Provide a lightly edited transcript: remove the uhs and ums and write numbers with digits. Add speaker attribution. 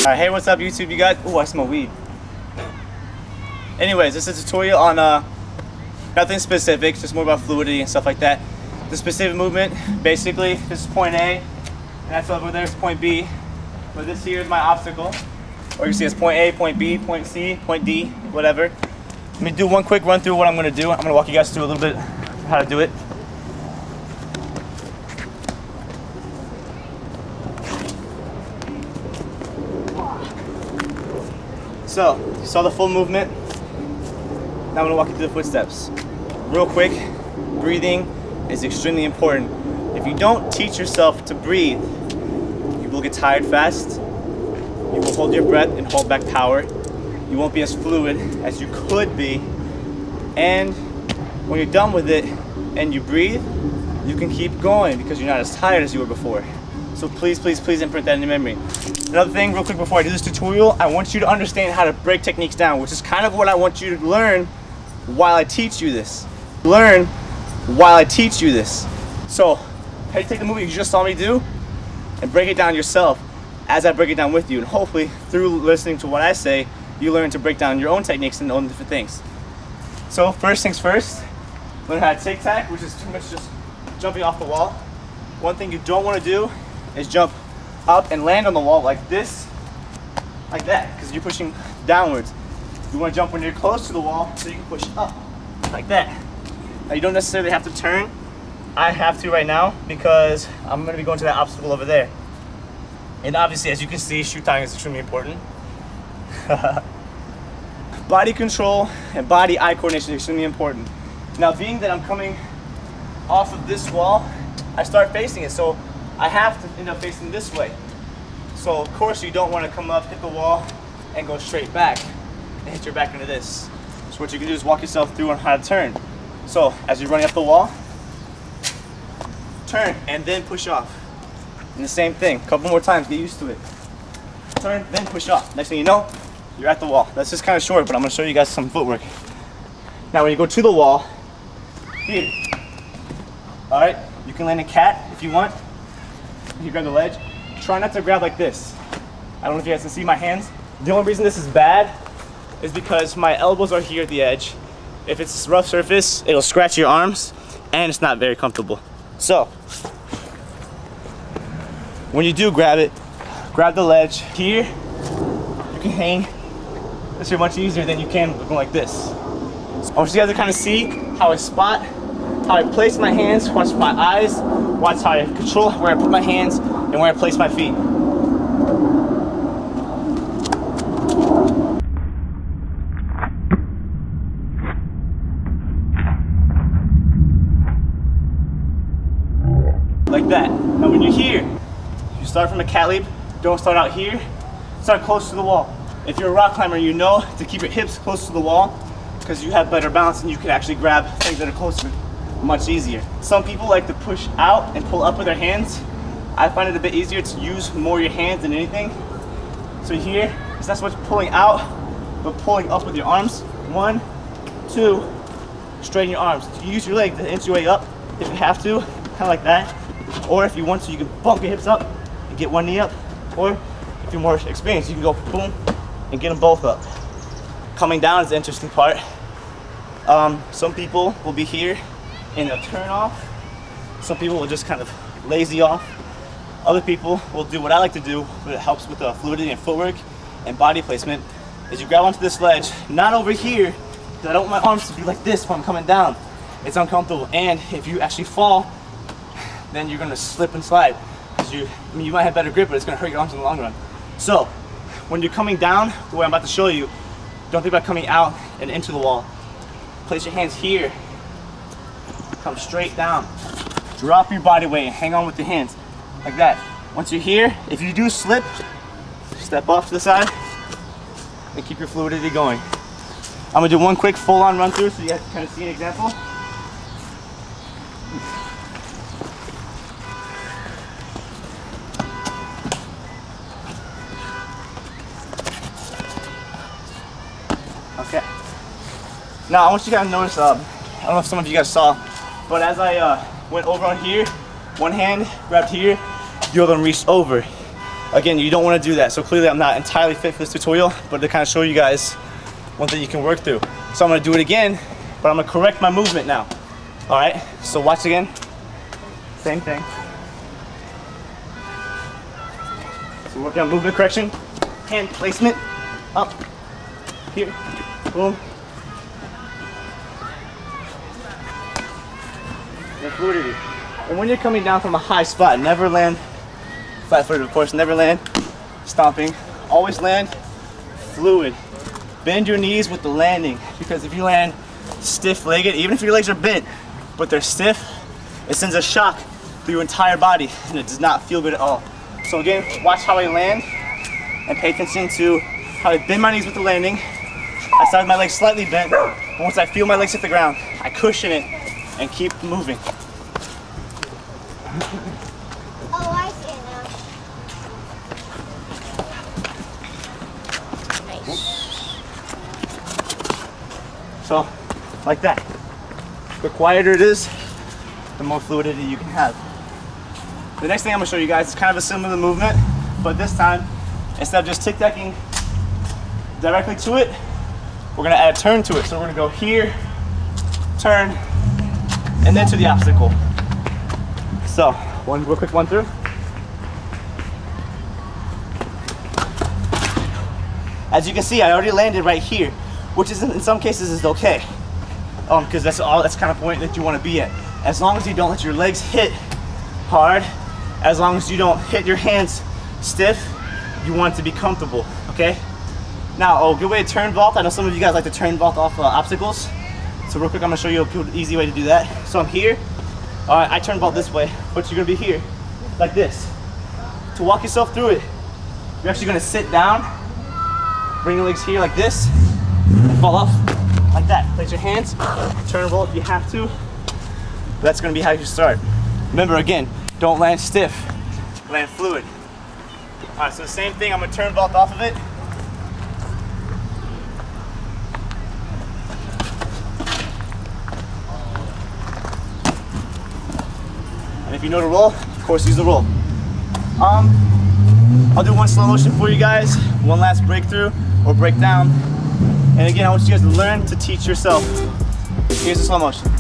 Speaker 1: Alright, hey, what's up YouTube, you guys? Oh, I smell weed. Anyways, this is a tutorial on nothing specific, just more about fluidity and stuff like that. The specific movement, basically, this is point A, and that's over there is point B. But this here is my obstacle. Or you can see it's point A, point B, point C, point D, whatever. Let me do one quick run through what I'm going to do. I'm going to walk you guys through a little bit how to do it. So, you saw the full movement. Now I'm going to walk you through the footsteps. Real quick, breathing is extremely important. If you don't teach yourself to breathe, you will get tired fast. You will hold your breath and hold back power. You won't be as fluid as you could be. And when you're done with it and you breathe, you can keep going because you're not as tired as you were before. So please, please, please imprint that in your memory. Another thing, real quick before I do this tutorial, I want you to understand how to break techniques down, which is kind of what I want you to learn while I teach you this. Learn while I teach you this. So, how do you take the movement you just saw me do and break it down yourself as I break it down with you, and hopefully through listening to what I say, you learn to break down your own techniques and own different things. So first things first, learn how to tic-tac, which is pretty much just jumping off the wall. One thing you don't want to do is jump up and land on the wall like this, like that, because you're pushing downwards. You want to jump when you're close to the wall so you can push up, like that. Now you don't necessarily have to turn. I have to right now because I'm going to be going to that obstacle over there. And obviously, as you can see, shoe tying is extremely important. Body control and body-eye coordination is extremely important. Now, being that I'm coming off of this wall, I start facing it, so I have to end up facing this way. So of course you don't want to come up, hit the wall, and go straight back and hit your back into this. So what you can do is walk yourself through on how to turn. So as you're running up the wall, turn and then push off. And the same thing, a couple more times, get used to it. Turn, then push off. Next thing you know, you're at the wall. That's just kind of short, but I'm going to show you guys some footwork. Now when you go to the wall, here, alright, you can land a cat if you want. You grab the ledge. Try not to grab like this. I don't know if you guys can see my hands. The only reason this is bad is because my elbows are here at the edge. If it's a rough surface, it'll scratch your arms, and it's not very comfortable. So, when you do grab it, grab the ledge. Here, you can hang. This is much easier than you can going like this. So I want you guys to kind of see how I spot, how I place my hands, watch my eyes, watch how I control where I put my hands and where I place my feet. Like that. Now when you're here, you start from a cat leap. Don't start out here. Start close to the wall. If you're a rock climber, you know to keep your hips close to the wall because you have better balance and you can actually grab things that are closer much easier. Some people like to push out and pull up with their hands. I find it a bit easier to use more your hands than anything. So here, it's not so much pulling out, but pulling up with your arms. 1, 2, straighten your arms. You use your leg to inch your way up if you have to, kind of like that. Or if you want to, you can bump your hips up and get one knee up. Or if you're more experienced, you can go boom and get them both up. Coming down is the interesting part. Some people will be here in a turn off. Some people will just kind of lazy off. Other people will do what I like to do, but it helps with the fluidity and footwork and body placement, is you grab onto this ledge, not over here, because I don't want my arms to be like this when I'm coming down. It's uncomfortable, and if you actually fall, then you're gonna slip and slide. Because you might have better grip, but it's gonna hurt your arms in the long run. So, when you're coming down, the way I'm about to show you, don't think about coming out and into the wall. Place your hands here. Come straight down. Drop your body weight and hang on with your hands. Like that. Once you're here, if you do slip, step off to the side and keep your fluidity going. I'm gonna do one quick full-on run through so you guys can kind of see an example. Okay. Now I want you guys to notice, I don't know if some of you guys saw, but as I went over on here, one hand grabbed here, the other one reached over. Again, you don't want to do that. So clearly I'm not entirely fit for this tutorial, but to kind of show you guys one thing you can work through. So I'm going to do it again, but I'm going to correct my movement now. All right, so watch again. Same thing. So working on movement correction, hand placement, up, here, boom. And fluidity. And when you're coming down from a high spot, never land flat-footed, of course, never land stomping. Always land fluid. Bend your knees with the landing, because if you land stiff-legged, even if your legs are bent, but they're stiff, it sends a shock through your entire body, and it does not feel good at all. So again, watch how I land, and pay attention to how I bend my knees with the landing. I start with my legs slightly bent, but once I feel my legs hit the ground, I cushion it and keep moving.
Speaker 2: Oh, I see it now. Nice.
Speaker 1: So, like that. The quieter it is, the more fluidity you can have. The next thing I'm going to show you guys is kind of a similar movement, but this time, instead of just tic-tacking directly to it, we're going to add a turn to it. So we're going to go here, turn, and then to the obstacle. So, one real quick one through. As you can see, I already landed right here, which is in some cases is okay, because that's kind of point that you want to be at. As long as you don't let your legs hit hard, as long as you don't hit your hands stiff, you want it to be comfortable. Okay. Now, a good way to turn vault. I know some of you guys like to turn vault off obstacles. So real quick, I'm gonna show you a good, easy way to do that. So I'm here. I turn vault this way, but you're gonna be here, like this. To walk yourself through it, you're actually gonna sit down, bring your legs here like this, and fall off like that. Place your hands, turn vault if you have to. That's gonna be how you start. Remember again, don't land stiff, land fluid. All right, so the same thing, I'm gonna turn vault off of it. And if you know the roll, of course use the roll. I'll do one slow motion for you guys, one last breakthrough or breakdown. And again, I want you guys to learn to teach yourself. Here's the slow motion.